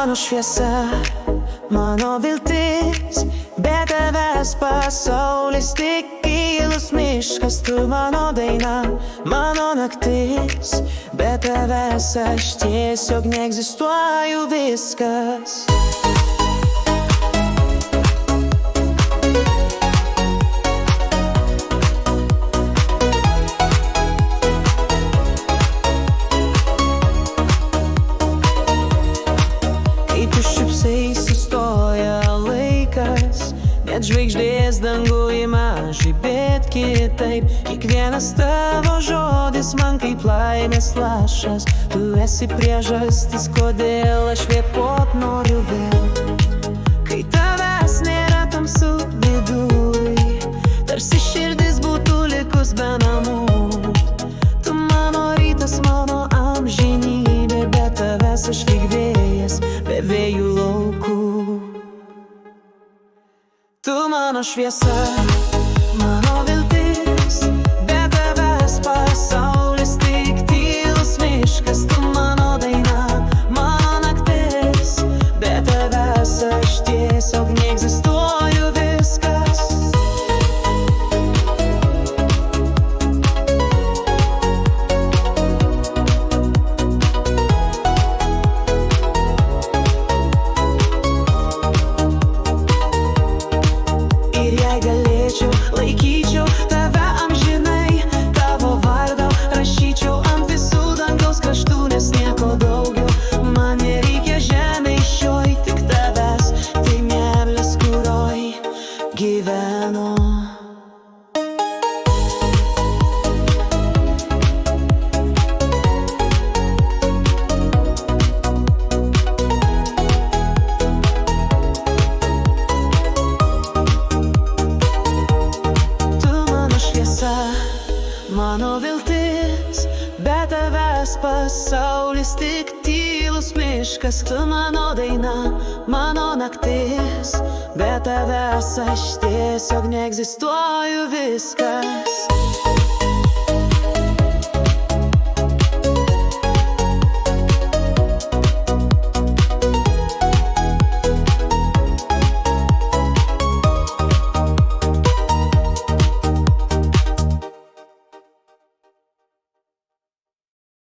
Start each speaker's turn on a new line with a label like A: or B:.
A: mano šviesa, mano viltis, be tavęs pasaulis tik gilus miškas. Tu mano daina, mano naktis, be tavęs aš tiesiog neegzistuoju, viskas. Net žvaigždės danguje mažai, bet kitaip. Kiekvienas tavo žodis man kaip laimės lašas. Tu esi priežastis, kodėl aš kvėpuot noriu vėl. Kai tavęs nėra tamsu viduj, tarsi širdis būtų likus be namų. Tu mano rytas, mano amžinybė, be tavęs aš lyg vėjas be vėjų laukų. Tu mano šviesa, mano viltis, be tavęs pasaulis tik tylus miškas. Tu mano daina, mano naktis, be tavęs aš tiesiog neegzistuoju, viskas. Laikyčiau tave amžinai, tavo vardą rašyčiau ant visų dangaus kraštų, nes nieko daugiau man nereikia žemėj šioj, tik tavęs, tai meilės, kurioj gyvenu. Mano viltis, be tavęs pasaulis tik tylus miškas. Tu mano daina, mano naktis, be tavęs aš tiesiog neegzistuoju, viskas.